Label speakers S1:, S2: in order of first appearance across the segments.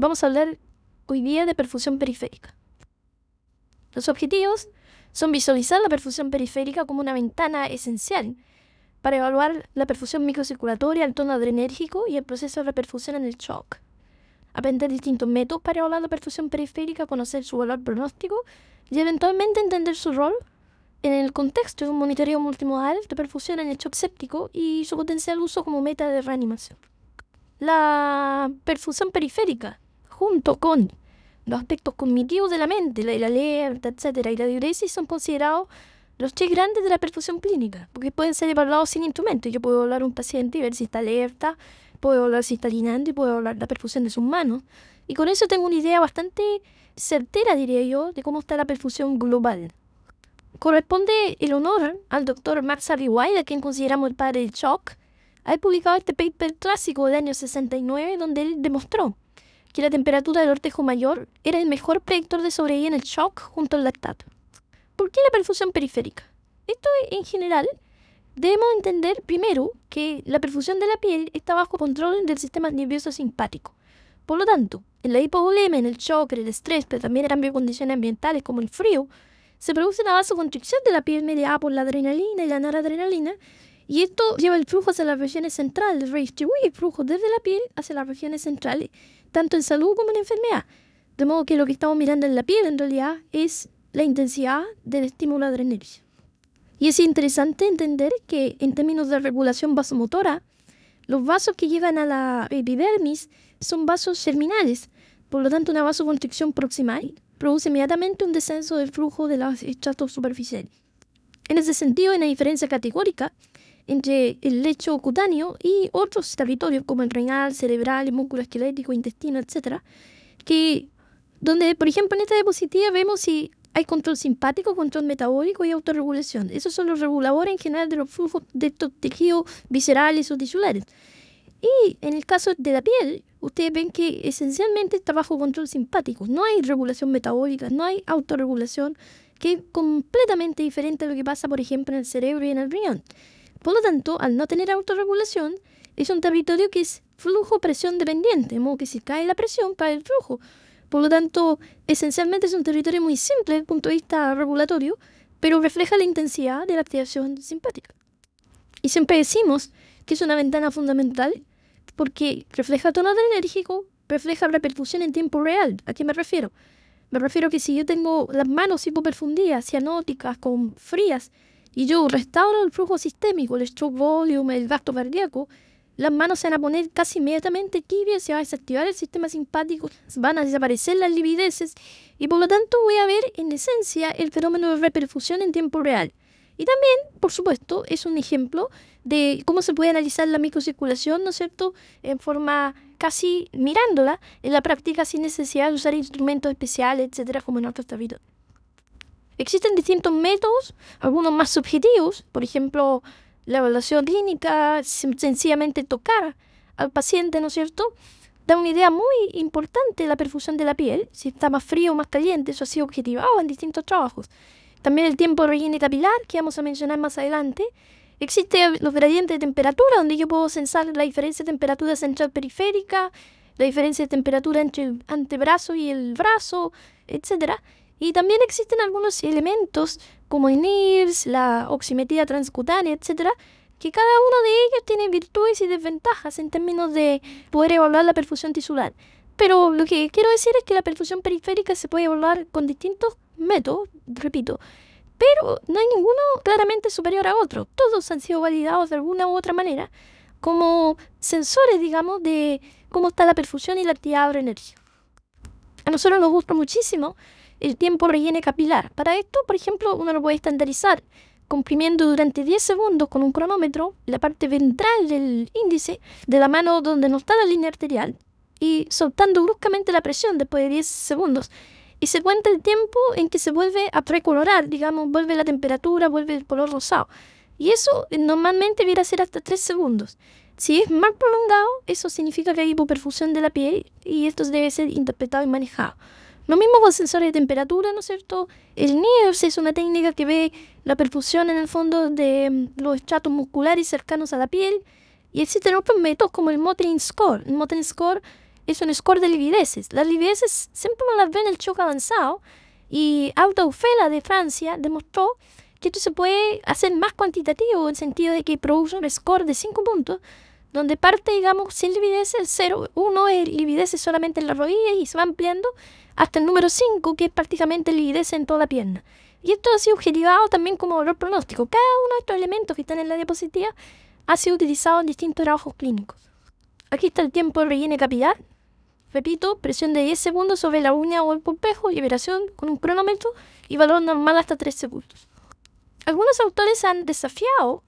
S1: Vamos a hablar hoy día de perfusión periférica. Los objetivos son visualizar la perfusión periférica como una ventana esencial para evaluar la perfusión microcirculatoria, el tono adrenérgico y el proceso de reperfusión en el shock. Aprender distintos métodos para evaluar la perfusión periférica, conocer su valor pronóstico y eventualmente entender su rol en el contexto de un monitoreo multimodal de perfusión en el shock séptico y su potencial uso como meta de reanimación. La perfusión periférica, junto con los aspectos cognitivos de la mente, la alerta, etcétera, y la diuresis, son considerados los tres grandes de la perfusión clínica, porque pueden ser evaluados sin instrumentos. Yo puedo evaluar a un paciente y ver si está alerta, puedo evaluar si está orinando y puedo evaluar la perfusión de sus manos. Y con eso tengo una idea bastante certera, diría yo, de cómo está la perfusión global. Corresponde el honor al doctor Max White, a quien consideramos el padre del shock. Ha publicado este paper clásico del año 69, donde él demostró que la temperatura del ortejo mayor era el mejor predictor de sobrevivir en el shock junto al lactato. ¿Por qué la perfusión periférica? Esto en general, debemos entender primero que la perfusión de la piel está bajo control del sistema nervioso simpático. Por lo tanto, en la hipovolemia, en el shock, en el estrés, pero también en cambio de condiciones ambientales como el frío, se produce una vasoconstricción de la piel mediada por la adrenalina y la noradrenalina, y esto lleva el flujo hacia las regiones centrales, redistribuye el flujo desde la piel hacia las regiones centrales, tanto en salud como en enfermedad. De modo que lo que estamos mirando en la piel en realidad es la intensidad del estímulo adrenérgico. Y es interesante entender que en términos de regulación vasomotora, los vasos que llegan a la epidermis son vasos germinales. Por lo tanto, una vasoconstricción proximal produce inmediatamente un descenso del flujo de los estratos superficiales. En ese sentido, hay una diferencia categórica entre el lecho cutáneo y otros territorios como el renal, cerebral, el músculo esquelético, intestino, etc. Donde, por ejemplo, en esta diapositiva vemos si hay control simpático, control metabólico y autorregulación. Esos son los reguladores en general de los flujos de estos tejidos viscerales o tisulares. Y en el caso de la piel, ustedes ven que esencialmente está bajo control simpático. No hay regulación metabólica, no hay autorregulación, que es completamente diferente a lo que pasa, por ejemplo, en el cerebro y en el riñón. Por lo tanto, al no tener autorregulación, es un territorio que es flujo-presión dependiente, de modo que si cae la presión, cae el flujo. Por lo tanto, esencialmente es un territorio muy simple desde el punto de vista regulatorio, pero refleja la intensidad de la activación simpática. Y siempre decimos que es una ventana fundamental porque refleja tono adrenérgico, refleja repercusión en tiempo real. ¿A qué me refiero? Me refiero a que si yo tengo las manos hipoperfundidas, cianóticas, con frías, y yo restauro el flujo sistémico, el stroke volume, el gasto cardíaco, las manos se van a poner casi inmediatamente tibias, se va a desactivar el sistema simpático, van a desaparecer las livideces y por lo tanto voy a ver en esencia el fenómeno de reperfusión en tiempo real. Y también, por supuesto, es un ejemplo de cómo se puede analizar la microcirculación, ¿no es cierto?, en forma casi mirándola en la práctica sin necesidad de usar instrumentos especiales, etcétera, como en otros territorios. Existen distintos métodos, algunos más subjetivos, por ejemplo, la evaluación clínica, sencillamente tocar al paciente, ¿no es cierto?, da una idea muy importante de la perfusión de la piel, si está más frío o más caliente, eso ha sido objetivado en distintos trabajos. También el tiempo de relleno capilar, que vamos a mencionar más adelante. Existen los gradientes de temperatura, donde yo puedo censar la diferencia de temperatura central periférica, la diferencia de temperatura entre el antebrazo y el brazo, etcétera. Y también existen algunos elementos como el NIRS, la oximetría transcutánea, etcétera, que cada uno de ellos tiene virtudes y desventajas en términos de poder evaluar la perfusión tisular. Pero lo que quiero decir es que la perfusión periférica se puede evaluar con distintos métodos, repito, pero no hay ninguno claramente superior a otro. Todos han sido validados de alguna u otra manera como sensores, digamos, de cómo está la perfusión y la actividad adrenérgica. A nosotros nos gusta muchísimo el tiempo relleno capilar. Para esto, por ejemplo, uno lo puede estandarizar comprimiendo durante 10 segundos con un cronómetro la parte ventral del índice de la mano donde no está la línea arterial y soltando bruscamente la presión después de 10 segundos. Y se cuenta el tiempo en que se vuelve a recolorar, digamos, vuelve la temperatura, vuelve el color rosado. Y eso normalmente viene a ser hasta 3 segundos. Si es más prolongado, eso significa que hay hipoperfusión de la piel y esto debe ser interpretado y manejado. Lo mismo con sensores de temperatura, ¿no es cierto? El NIRS es una técnica que ve la perfusión en el fondo de los estratos musculares cercanos a la piel. Y existen otros métodos como el Mottling Score. El Mottling Score es un score de livideces. Las livideces siempre uno las ve en el shock avanzado y Autofela de Francia demostró que esto se puede hacer más cuantitativo en el sentido de que produce un score de 5 puntos, donde parte, digamos, sin lividez el 0, 1 es lividez solamente en la rodilla y se va ampliando hasta el número 5, que es prácticamente lividez en toda la pierna. Y esto ha sido objetivado también como valor pronóstico. Cada uno de estos elementos que están en la diapositiva ha sido utilizado en distintos trabajos clínicos. Aquí está el tiempo de relleno capilar. Repito, presión de 10 segundos sobre la uña o el pulpejo, liberación con un cronómetro y valor normal hasta 3 segundos. Algunos autores han desafiado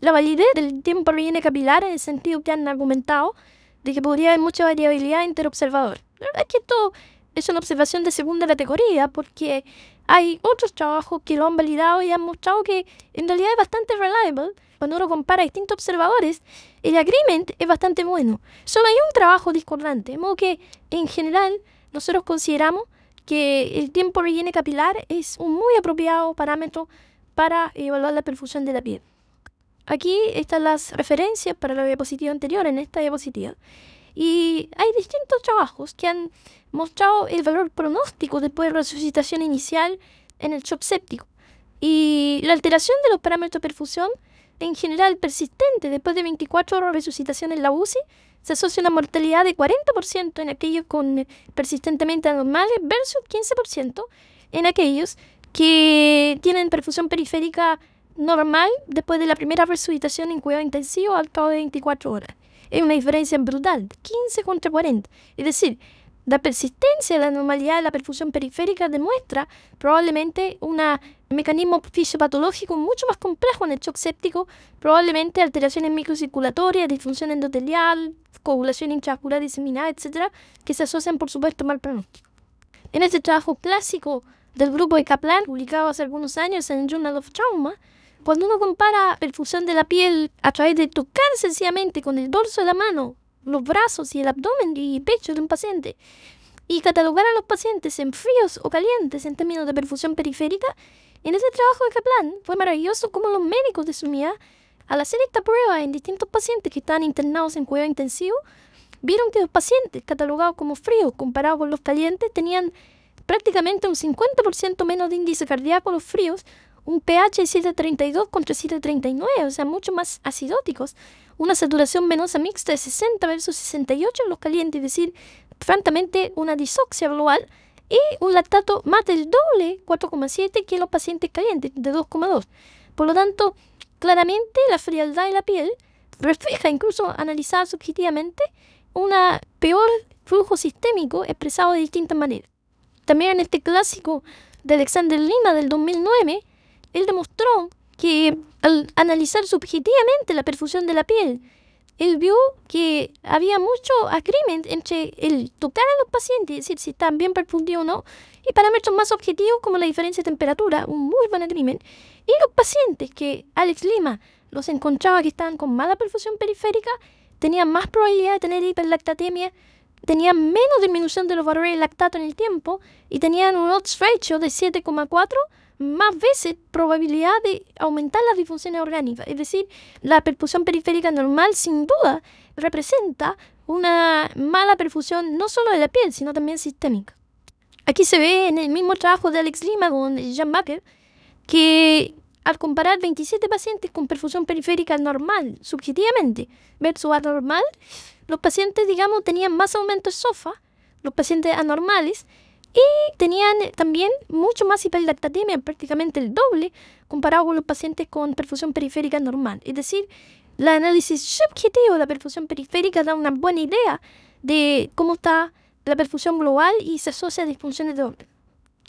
S1: la validez del tiempo de relleno capilar en el sentido que han argumentado de que podría haber mucha variabilidad interobservador. La verdad es que esto es una observación de segunda categoría porque hay otros trabajos que lo han validado y han mostrado que en realidad es bastante reliable. Cuando uno compara a distintos observadores, el agreement es bastante bueno. Solo hay un trabajo discordante, de modo que en general nosotros consideramos que el tiempo de relleno capilar es un muy apropiado parámetro para evaluar la perfusión de la piel. Aquí están las referencias para la diapositiva anterior en esta diapositiva. Y hay distintos trabajos que han mostrado el valor pronóstico después de la resucitación inicial en el shock séptico. Y la alteración de los parámetros de perfusión, en general persistente después de 24 horas de resucitación en la UCI, se asocia a una mortalidad de 40% en aquellos con persistentemente anormales versus 15% en aquellos que tienen perfusión periférica normal después de la primera resucitación en cuidado intensivo al cabo de 24 horas. Es una diferencia brutal, 15 contra 40. Es decir, la persistencia de la normalidad de la perfusión periférica demuestra probablemente un mecanismo fisiopatológico mucho más complejo en el shock séptico, probablemente alteraciones microcirculatorias, disfunción endotelial, coagulación intravascular diseminada, etc., que se asocian, por supuesto, mal pronóstico. En este trabajo clásico del grupo de Kaplan, publicado hace algunos años en el Journal of Trauma, cuando uno compara perfusión de la piel a través de tocar sencillamente con el dorso de la mano, los brazos y el abdomen y pecho de un paciente, y catalogar a los pacientes en fríos o calientes en términos de perfusión periférica, en ese trabajo de Kaplan fue maravilloso como los médicos de su unidad, al hacer esta prueba en distintos pacientes que estaban internados en cuidado intensivo, vieron que los pacientes catalogados como fríos comparados con los calientes tenían prácticamente un 50% menos de índice cardíaco los fríos, un pH de 7.32 contra 7.39, o sea, mucho más acidóticos, una saturación venosa mixta de 60 versus 68 en los calientes, es decir, francamente una disoxia global, y un lactato más del doble, 4,7, que en los pacientes calientes, de 2,2. Por lo tanto, claramente la frialdad de la piel refleja, incluso analizada subjetivamente, un peor flujo sistémico expresado de distintas maneras. También en este clásico de Alexander Lima del 2009, él demostró que al analizar subjetivamente la perfusión de la piel, él vio que había mucho agreement entre el tocar a los pacientes, es decir, si están bien perfundidos o no, y parámetros más objetivos como la diferencia de temperatura, un muy buen agreement, y los pacientes que Alex Lima los encontraba que estaban con mala perfusión periférica, tenían más probabilidad de tener hiperlactatemia, tenían menos disminución de los valores de lactato en el tiempo y tenían un odds ratio de 7,4 más veces probabilidad de aumentar las disfunciones orgánicas. Es decir, la perfusión periférica normal sin duda representa una mala perfusión no solo de la piel, sino también sistémica. Aquí se ve en el mismo trabajo de Alex Lima con Jean Baker que al comparar 27 pacientes con perfusión periférica normal subjetivamente versus anormal, los pacientes, digamos, tenían más aumento de SOFA, los pacientes anormales, y tenían también mucho más hiperlactatemia, prácticamente el doble, comparado con los pacientes con perfusión periférica normal. Es decir, el análisis subjetivo de la perfusión periférica da una buena idea de cómo está la perfusión global y se asocia a disfunciones de orden.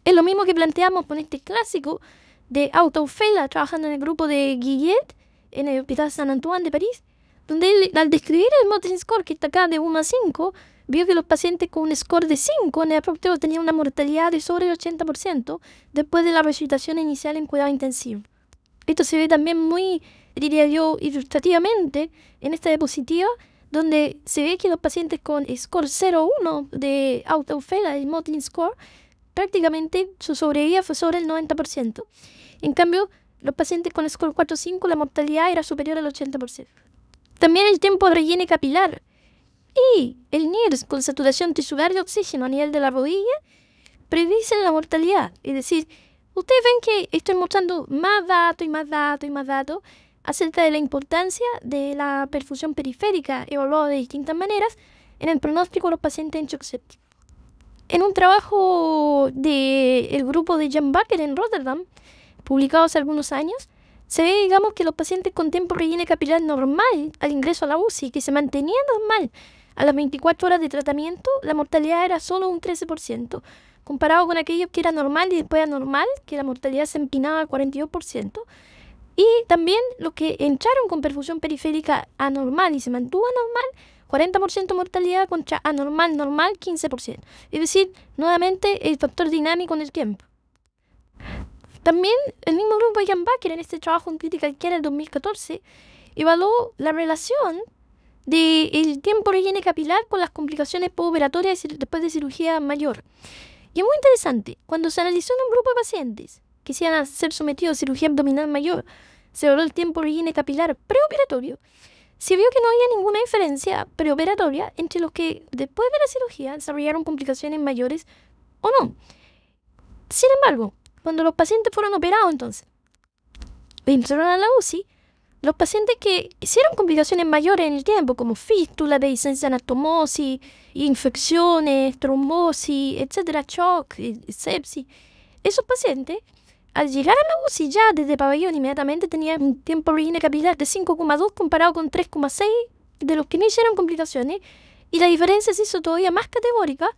S1: Es lo mismo que planteamos con este clásico de Autofela, trabajando en el grupo de Guillet, en el Hospital Saint Antoine de París, donde él, al describir el Motin Score, que está acá de 1 a 5, vio que los pacientes con un score de 5 en el apróximo tenían una mortalidad de sobre el 80% después de la resucitación inicial en cuidado intensivo. Esto se ve también muy, diría yo, ilustrativamente en esta diapositiva, donde se ve que los pacientes con score 0,1 de Autofela, el Motin Score, prácticamente su sobrevida fue sobre el 90%. En cambio, los pacientes con score 4,5, la mortalidad era superior al 80%. También el tiempo de relleno capilar Y el NIRS con saturación tisular de oxígeno a nivel de la rodilla predicen la mortalidad. Es decir, ustedes ven que estoy mostrando más datos y más datos y más datos acerca de la importancia de la perfusión periférica evaluada de distintas maneras en el pronóstico de los pacientes en shock séptico. En un trabajo del grupo de Jan Bakker en Rotterdam, publicado hace algunos años, se ve, digamos, que los pacientes con tiempo relleno capilar normal al ingreso a la UCI, que se mantenía normal a las 24 horas de tratamiento, la mortalidad era solo un 13%, comparado con aquellos que era normal y después anormal, que la mortalidad se empinaba al 42%. Y también los que entraron con perfusión periférica anormal y se mantuvo anormal, 40% mortalidad contra anormal, normal, 15%. Es decir, nuevamente el factor dinámico en el tiempo. También el mismo grupo de Jan Bakker en este trabajo en Critical Care del 2014 evaluó la relación del tiempo relleno capilar con las complicaciones postoperatorias después de cirugía mayor. Y es muy interesante, cuando se analizó en un grupo de pacientes que iban a ser sometidos a cirugía abdominal mayor, se evaluó el tiempo relleno capilar preoperatorio, se vio que no había ninguna diferencia preoperatoria entre los que después de la cirugía desarrollaron complicaciones mayores o no. Sin embargo, cuando los pacientes fueron operados entonces, entraron a la UCI, los pacientes que hicieron complicaciones mayores en el tiempo, como fístula, dehiscencia anastomosis, infecciones, trombosis, etcétera, shock, sepsis, esos pacientes, al llegar a la UCI ya desde pabellón inmediatamente tenían un tiempo relleno capilar de 5,2 comparado con 3,6 de los que no hicieron complicaciones, y la diferencia se hizo todavía más categórica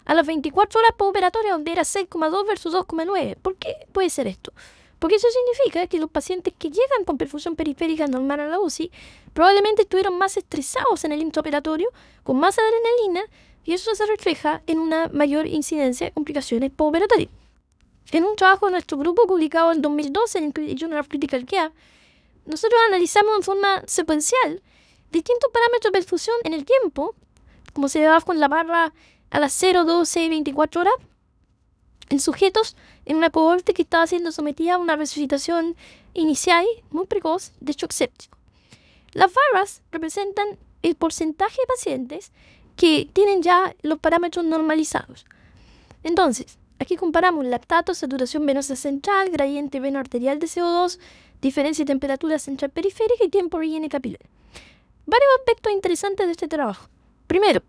S1: a las 24 horas postoperatorias, donde era 6,2 versus 2,9. ¿Por qué puede ser esto? Porque eso significa que los pacientes que llegan con perfusión periférica normal a la UCI probablemente estuvieron más estresados en el intraoperatorio, con más adrenalina, y eso se refleja en una mayor incidencia de complicaciones postoperatorias. En un trabajo de nuestro grupo publicado en 2012 en el Journal of Critical Care, nosotros analizamos en forma secuencial distintos parámetros de perfusión en el tiempo, como se ve abajo en la barra a las 0, 12 y 24 horas, en sujetos en una cohorte que estaba siendo sometida a una resucitación inicial muy precoz de shock séptico. Las barras representan el porcentaje de pacientes que tienen ya los parámetros normalizados. Entonces, aquí comparamos lactato, saturación venosa central, gradiente veno arterial de CO2, diferencia de temperatura central periférica y tiempo relleno capilar. Varios aspectos interesantes de este trabajo. Primero,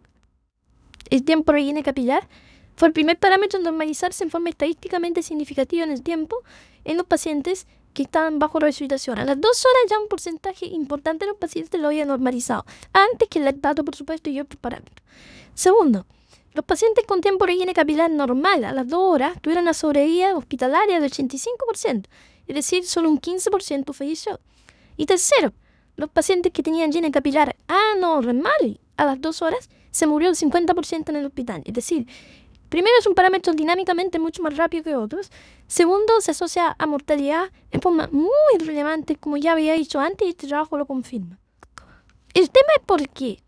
S1: el tiempo relleno capilar fue el primer parámetro en normalizarse en forma estadísticamente significativa en el tiempo en los pacientes que estaban bajo resucitación. A las 2 horas ya un porcentaje importante de los pacientes lo había normalizado, antes que el lactato, por supuesto, y otros parámetros. Segundo, los pacientes con tiempo relleno capilar normal a las 2 horas tuvieron una sobrevida hospitalaria del 85%, es decir, solo un 15% falleció. Y tercero, los pacientes que tenían relleno capilar anormal a las 2 horas se murió el 50% en el hospital. Es decir, primero es un parámetro dinámicamente mucho más rápido que otros. Segundo, se asocia a mortalidad en forma muy relevante, como ya había dicho antes, y este trabajo lo confirma. El tema es por qué.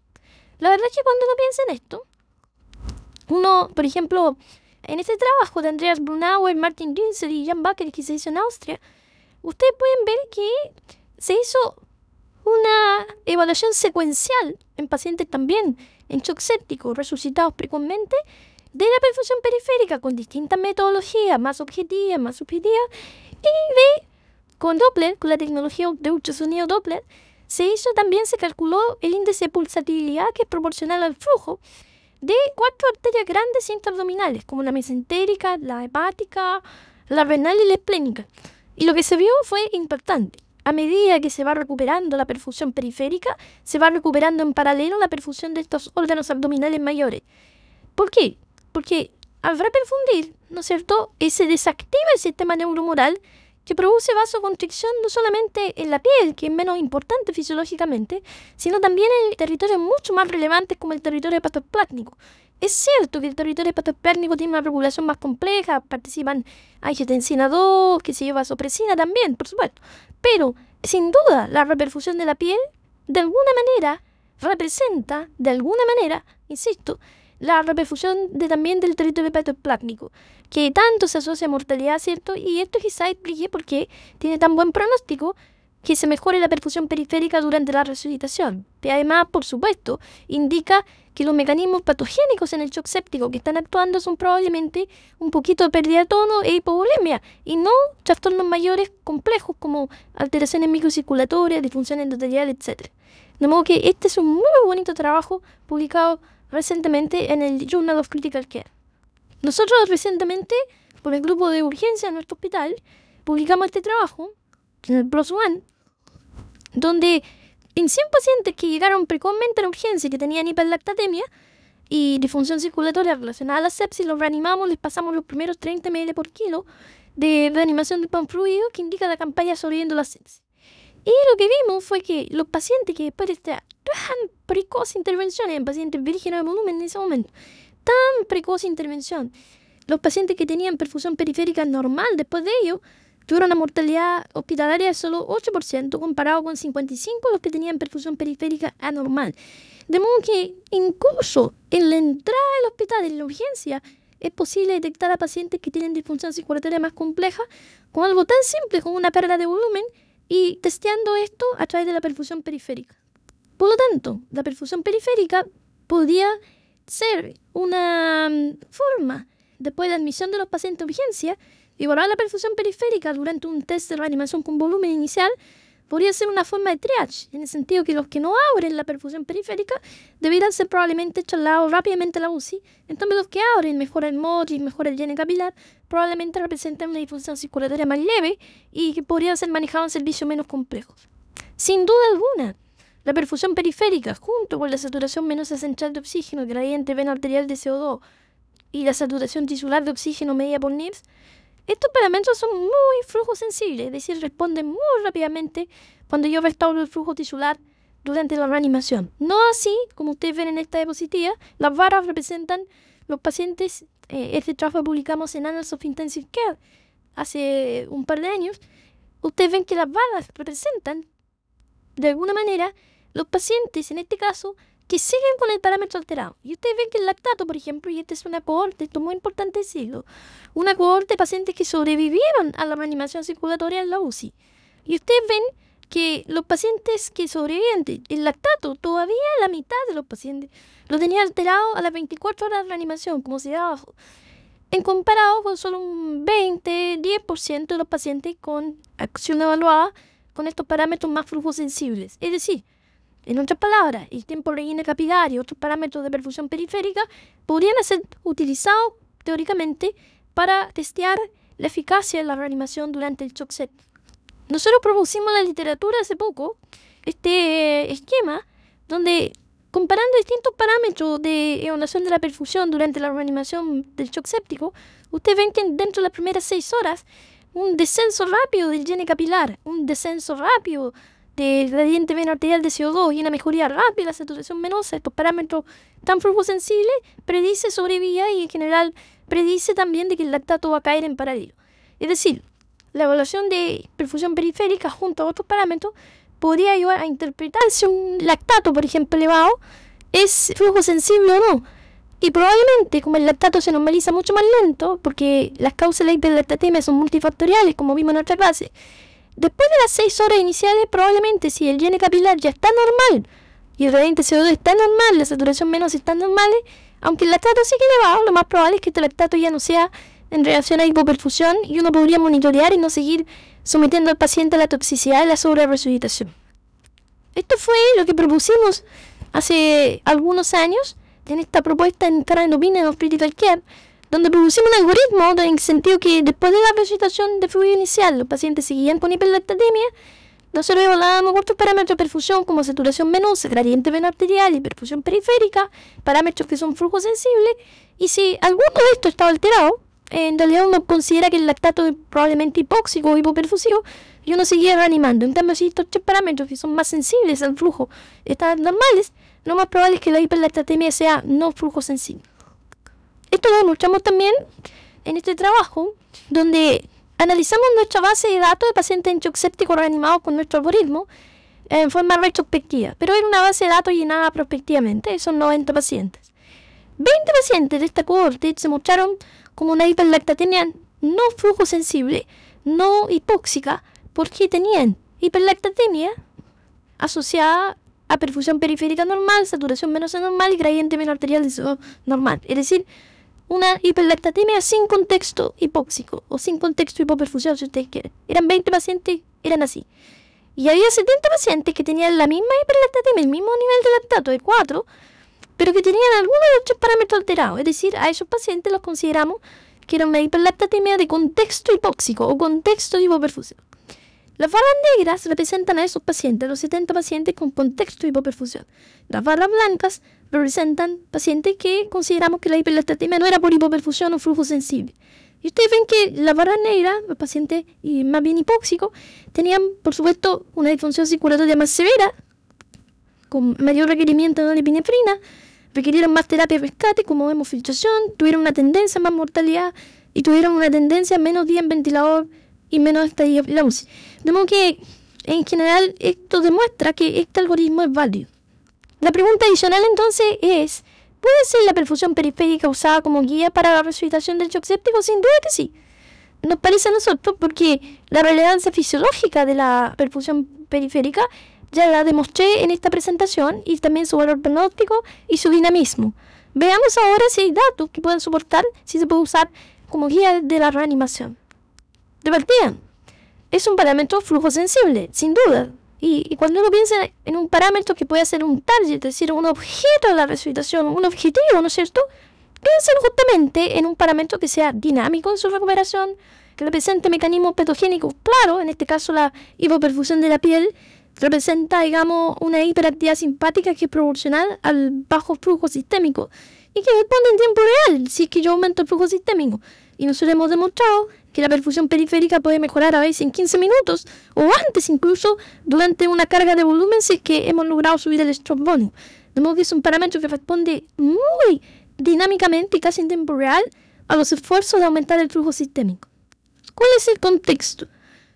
S1: La verdad es que cuando uno piensa en esto, uno, por ejemplo, en este trabajo de Andreas Brunauer, Martin Rinzel y Jan Bakker que se hizo en Austria, ustedes pueden ver que se hizo una evaluación secuencial en pacientes también en shock séptico resucitados precozmente de la perfusión periférica con distintas metodologías, más objetivas, más subjetivas, y con Doppler, con la tecnología de ultrasonido Doppler, se calculó el índice de pulsatividad que es proporcional al flujo de 4 arterias grandes intraabdominales, como la mesentérica, la hepática, la renal y la esplénica. Y lo que se vio fue impactante. A medida que se va recuperando la perfusión periférica, se va recuperando en paralelo la perfusión de estos órganos abdominales mayores. ¿Por qué? Porque al reperfundir, ¿no es cierto?, se desactiva el sistema neurohumoral que produce vasoconstricción no solamente en la piel, que es menos importante fisiológicamente, sino también en territorios mucho más relevantes como el territorio hepatoplásmico. Es cierto que el territorio hepatoplásmico tiene una regulación más compleja, participan angiotensina 2, que se lleva vasopresina también, por supuesto. Pero, sin duda, la reperfusión de la piel, de alguna manera, representa, de alguna manera, insisto, la reperfusión también del territorio hepatoplásmico, que tanto se asocia a mortalidad, ¿cierto? Y esto quizá explique por qué tiene tan buen pronóstico que se mejore la perfusión periférica durante la resucitación. Y además, por supuesto, indica que los mecanismos patogénicos en el shock séptico que están actuando son probablemente un poquito de pérdida de tono e hipovolemia, y no trastornos mayores complejos como alteraciones microcirculatorias, disfunción endotelial, etc. De modo que este es un muy bonito trabajo publicado recientemente en el Journal of Critical Care. Nosotros recientemente, por el grupo de urgencia de nuestro hospital, publicamos este trabajo en el PLOS ONE, donde en 100 pacientes que llegaron precozmente a la urgencia y que tenían hiperlactatemia y disfunción circulatoria relacionada a la sepsis, los reanimamos, les pasamos los primeros 30 ml por kilo de reanimación de pan fluido que indica la campaña sobreviviendo la sepsis. Y lo que vimos fue que los pacientes que después de esta tan precoz intervención, en pacientes vírgenes de volumen en ese momento, tan precoz intervención, los pacientes que tenían perfusión periférica normal después de ello, tuvieron una mortalidad hospitalaria de solo 8% comparado con 55% los que tenían perfusión periférica anormal. De modo que incluso en la entrada del hospital, en la urgencia, es posible detectar a pacientes que tienen disfunción circulatoria más compleja con algo tan simple como una pérdida de volumen y testeando esto a través de la perfusión periférica. Por lo tanto, la perfusión periférica podría ser una forma, después de la admisión de los pacientes a urgencia, evaluar la perfusión periférica durante un test de reanimación con volumen inicial. Podría ser una forma de triage, en el sentido que los que no abren la perfusión periférica deberían ser probablemente trasladados rápidamente a la UCI, en tanto los que abren, mejora el MOTI, mejora el llene capilar, probablemente representan una disfunción circulatoria más leve y que podría ser manejado en servicios menos complejos. Sin duda alguna, la perfusión periférica, junto con la saturación venosa central de oxígeno, el gradiente veno arterial de CO2 y la saturación tisular de oxígeno medida por NIRS, estos parámetros son muy flujo sensibles, es decir, responden muy rápidamente cuando yo restauro el flujo tisular durante la reanimación. No así, como ustedes ven en esta diapositiva, las barras representan los pacientes. Este trabajo lo publicamos en Annals of Intensive Care hace un par de años. Ustedes ven que las barras representan, de alguna manera, los pacientes, en este caso, que siguen con el parámetro alterado. Y ustedes ven que el lactato, por ejemplo, y esta es una cohorte, esto es muy importante decirlo, una cohorte de pacientes que sobrevivieron a la reanimación circulatoria en la UCI. Y ustedes ven que los pacientes que sobreviven, el lactato, todavía la mitad de los pacientes lo tenía alterado a las 24 horas de reanimación, como se ve abajo, en comparado con solo un 10% de los pacientes con acción evaluada con estos parámetros más flujosensibles. Es decir, en otras palabras, el tiempo relleno capilar y otros parámetros de perfusión periférica podrían ser utilizados teóricamente para testear la eficacia de la reanimación durante el shock séptico. Nosotros propusimos en la literatura hace poco este esquema donde, comparando distintos parámetros de evaluación de la perfusión durante la reanimación del shock séptico, ustedes ven que dentro de las primeras 6 horas un descenso rápido del llene capilar, un descenso rápido del gradiente veno arterial de CO2 y una mejoría rápida de la saturación venosa, estos parámetros tan flujosensibles, predice sobrevida y en general predice también de que el lactato va a caer en paralelo. Es decir, la evaluación de perfusión periférica junto a otros parámetros podría ayudar a interpretar si un lactato, por ejemplo, elevado, es flujosensible o no. Y probablemente, como el lactato se normaliza mucho más lento, porque las causas de la hiperlactatemia son multifactoriales, como vimos en otra clase, después de las 6 horas iniciales, probablemente si el llene capilar ya está normal y el gradiente CO2 está normal, la saturación venosa está normal, aunque el lactato sigue elevado, lo más probable es que este lactato ya no sea en relación a hipoperfusión y uno podría monitorear y no seguir sometiendo al paciente a la toxicidad de la sobreresucitación. Esto fue lo que propusimos hace algunos años en esta propuesta en Current Opinion of Critical Care, donde propusimos un algoritmo en el sentido que después de la resucitación de fluido inicial, los pacientes seguían con hiperlactatemia, nosotros evaluábamos otros parámetros de perfusión como saturación venosa, gradiente veno arterial y perfusión periférica, parámetros que son flujo sensibles, y si alguno de estos estaba alterado, en realidad uno considera que el lactato es probablemente hipóxico o hipoperfusivo y uno seguía reanimando. En cambio, si estos 3 parámetros que son más sensibles al flujo están normales, lo más probable es que la hiperlactatemia sea no flujo sensible. Esto lo demostramos también en este trabajo, donde analizamos nuestra base de datos de pacientes en shock séptico reanimados con nuestro algoritmo en forma retrospectiva, pero era una base de datos llenada prospectivamente, son 90 pacientes. 20 pacientes de esta cohorte se mostraron como una hiperlactatemia no flujo sensible, no hipóxica, porque tenían hiperlactatemia asociada a perfusión periférica normal, saturación venosa normal y gradiente venoarterial normal. Es decir, una hiperlactatemia sin contexto hipóxico o sin contexto hipoperfusión, si ustedes quieren. Eran 20 pacientes, eran así. Y había 70 pacientes que tenían la misma hiperlactatemia, el mismo nivel de lactato de 4, pero que tenían algunos de los 3 parámetros alterados. Es decir, a esos pacientes los consideramos que era una hiperlactatemia de contexto hipóxico o contexto de hipoperfusión. Las barras negras representan a esos pacientes, los 70 pacientes con contexto de hipoperfusión. Las barras blancas representan pacientes que consideramos que la hiperlactatemia no era por hipoperfusión o flujo sensible. Y ustedes ven que las barras negras, los pacientes más bien hipóxicos, tenían, por supuesto, una disfunción circulatoria más severa, con mayor requerimiento de epinefrina, requirieron más terapia de rescate como hemofiltración, tuvieron una tendencia a más mortalidad y tuvieron una tendencia a menos días en ventilador y menos estadía en la UCI. De modo que, en general, esto demuestra que este algoritmo es válido. La pregunta adicional entonces es, ¿puede ser la perfusión periférica usada como guía para la resucitación del shock séptico? Sin duda que sí. Nos parece a nosotros porque la relevancia fisiológica de la perfusión periférica ya la demostré en esta presentación y también su valor pronóstico y su dinamismo. Veamos ahora si hay datos que puedan soportar si se puede usar como guía de la reanimación. De partida, es un parámetro flujo sensible, sin duda. Y cuando uno piensa en un parámetro que puede ser un target, es decir, un objeto de la resucitación, un objetivo, ¿no es cierto? Piensen justamente en un parámetro que sea dinámico en su recuperación, que represente mecanismos patogénicos claros, en este caso la hipoperfusión de la piel, representa, digamos, una hiperactividad simpática que es proporcional al bajo flujo sistémico y que responde en tiempo real si es que yo aumento el flujo sistémico. Y nosotros hemos demostrado que la perfusión periférica puede mejorar a veces en 15 minutos o antes incluso durante una carga de volumen si es que hemos logrado subir el stroke volume. De modo que es un parámetro que responde muy dinámicamente y casi en tiempo real a los esfuerzos de aumentar el flujo sistémico. ¿Cuál es el contexto?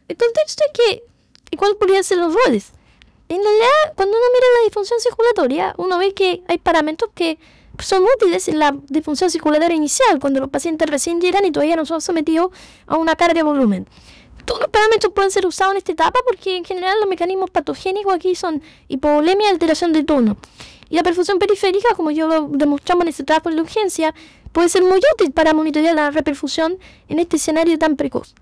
S1: El contexto es que, ¿y cuáles podrían ser los roles? En realidad, cuando uno mira la disfunción circulatoria, uno ve que hay parámetros que son útiles en la disfunción circulatoria inicial, cuando los pacientes recién llegan y todavía no son sometidos a una carga de volumen. Todos los parámetros pueden ser usados en esta etapa porque en general los mecanismos patogénicos aquí son hipovolemia y alteración de tono. Y la perfusión periférica, como yo lo demostramos en este trabajo en la urgencia, puede ser muy útil para monitorear la reperfusión en este escenario tan precoz.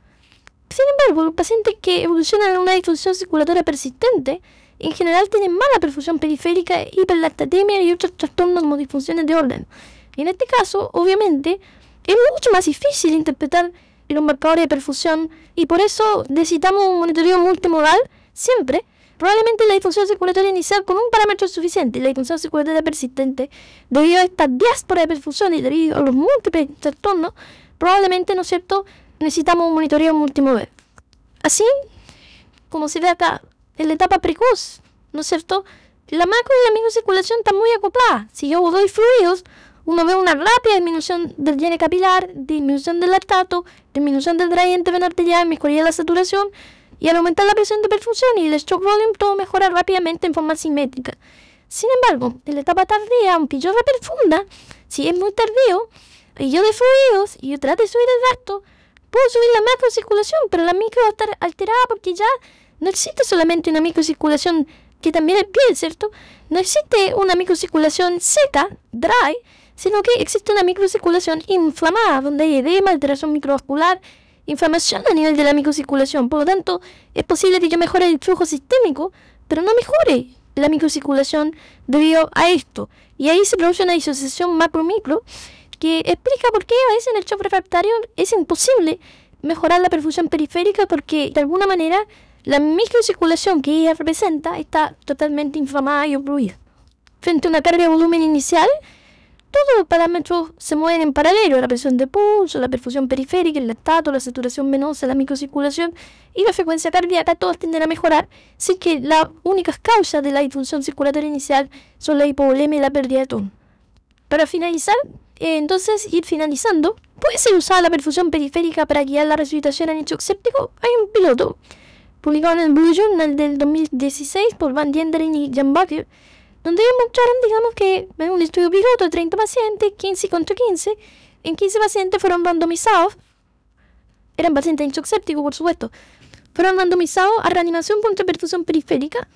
S1: Sin embargo, los pacientes que evolucionan a una disfunción circulatoria persistente en general tienen mala perfusión periférica, hiperlactatemia y otros trastornos como disfunciones de orden. Y en este caso, obviamente, es mucho más difícil interpretar los marcadores de perfusión y por eso necesitamos un monitoreo multimodal siempre. Probablemente la disfunción circulatoria inicial con un parámetro suficiente y la disfunción circulatoria persistente, debido a esta diáspora de perfusión y debido a los múltiples trastornos, probablemente, ¿no es cierto?, necesitamos un monitoreo multimodal. Así, como se ve acá, en la etapa precoz, ¿no es cierto?, la macro y la microcirculación están muy acopladas. Si yo doy fluidos, uno ve una rápida disminución del llene capilar, disminución del lactato, disminución del gradiente venoarterial, mejoría de la saturación, y al aumentar la presión de perfusión y el stroke volume, todo mejora rápidamente en forma simétrica. Sin embargo, en la etapa tardía, aunque yo reperfunda, si es muy tardío, y yo de fluidos, y yo trato de subir el gasto, puedo subir la macrocirculación, pero la micro va a estar alterada porque ya no existe solamente una microcirculación que también es piel, ¿cierto? No existe una microcirculación seca, dry, sino que existe una microcirculación inflamada, donde hay edema, alteración microvascular, inflamación a nivel de la microcirculación. Por lo tanto, es posible que yo mejore el flujo sistémico, pero no mejore la microcirculación debido a esto. Y ahí se produce una disociación macro-micro que explica por qué a veces en el shock refractario es imposible mejorar la perfusión periférica porque de alguna manera la microcirculación que ella representa está totalmente inflamada y obstruida. Frente a una carga de volumen inicial, todos los parámetros se mueven en paralelo: la presión de pulso, la perfusión periférica, el lactato, la saturación venosa, la microcirculación y la frecuencia cardíaca, todos tienden a mejorar, sin que las únicas causas de la disfunción circulatoria inicial son la hipovolemia y la pérdida de tono. Para finalizar, entonces ir finalizando, ¿puede ser usada la perfusión periférica para guiar la resucitación en el shock séptico? Hay un piloto publicado en el Blue Journal del 2016 por Van Dienderen y Jan Bakker, donde demostraron, digamos, que en un estudio piloto de 30 pacientes, 15 contra 15, en 15 pacientes fueron randomizados, eran pacientes en shock séptico, por supuesto, fueron randomizados a reanimación contra perfusión periférica,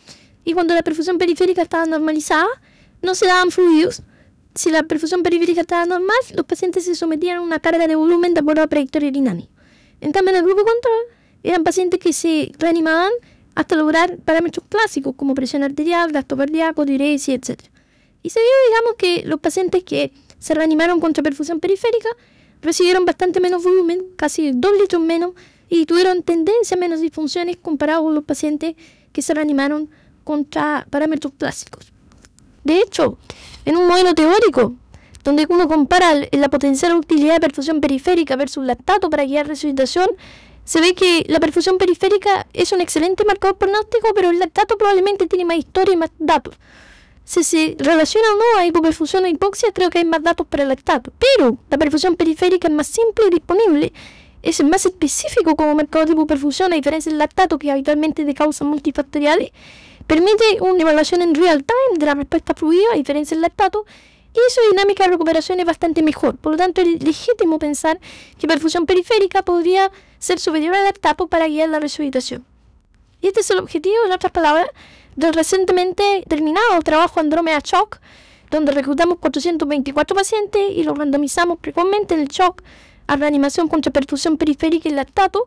S1: y cuando la perfusión periférica estaba normalizada, no se daban fluidos. Si la perfusión periférica estaba normal, los pacientes se sometían a una carga de volumen de acuerdo a trayectoria urinaria. En cambio, en el grupo control, eran pacientes que se reanimaban hasta lograr parámetros clásicos como presión arterial, gasto cardíaco, diuresis, etc. Y se vio, digamos, que los pacientes que se reanimaron contra perfusión periférica recibieron bastante menos volumen, casi 2 litros menos, y tuvieron tendencia a menos disfunciones comparados con los pacientes que se reanimaron contra parámetros clásicos. De hecho, en un modelo teórico, donde uno compara la potencial utilidad de perfusión periférica versus lactato para guiar resucitación, se ve que la perfusión periférica es un excelente marcador pronóstico, pero el lactato probablemente tiene más historia y más datos. Si se relaciona o no a hipoperfusión o hipoxia, creo que hay más datos para el lactato. Pero la perfusión periférica es más simple y disponible, es más específico como marcador de hipoperfusión, a diferencia del lactato, que habitualmente de causas multifactoriales. Permite una evaluación en real time de la respuesta fluida, a diferencia del lactato, y su dinámica de recuperación es bastante mejor. Por lo tanto, es legítimo pensar que perfusión periférica podría ser superior al lactato para guiar la resucitación. Y este es el objetivo, en otras palabras, del recientemente terminado trabajo Andrómeda Shock, donde reclutamos 424 pacientes y los randomizamos precocemente en el shock a reanimación contra perfusión periférica y lactato,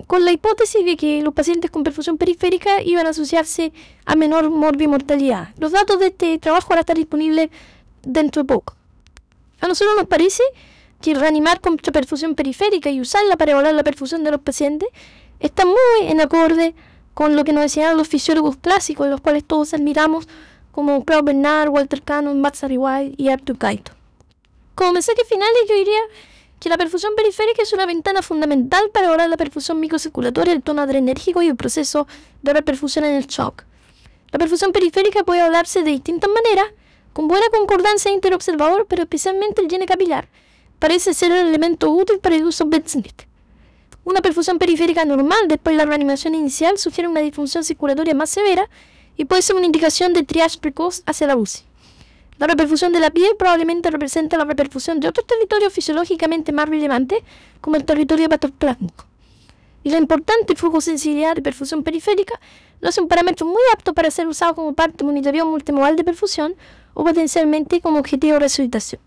S1: con la hipótesis de que los pacientes con perfusión periférica iban a asociarse a menor morbimortalidad. Los datos de este trabajo van a estar disponibles dentro de poco. A nosotros nos parece que reanimar contra perfusión periférica y usarla para evaluar la perfusión de los pacientes está muy en acorde con lo que nos enseñaron los fisiólogos clásicos, los cuales todos admiramos, como Claude Bernard, Walter Cannon, Max White y Arthur Kaito. Como mensaje final, yo diría que la perfusión periférica es una ventana fundamental para evaluar la perfusión micocirculatoria, el tono adrenérgico y el proceso de reperfusión en el shock. La perfusión periférica puede hablarse de distintas maneras, con buena concordancia interobservador, pero especialmente el llene capilar parece ser el elemento útil para el uso bedsmith. Una perfusión periférica normal después de la reanimación inicial sugiere una disfunción circulatoria más severa y puede ser una indicación de triage precoz hacia la UCI. La reperfusión de la piel probablemente representa la reperfusión de otros territorios fisiológicamente más relevantes, como el territorio hepatoplásmico. Y la importante flujosensibilidad de perfusión periférica lo hace un parámetro muy apto para ser usado como parte de monitoreo multimodal de perfusión o potencialmente como objetivo de resucitación.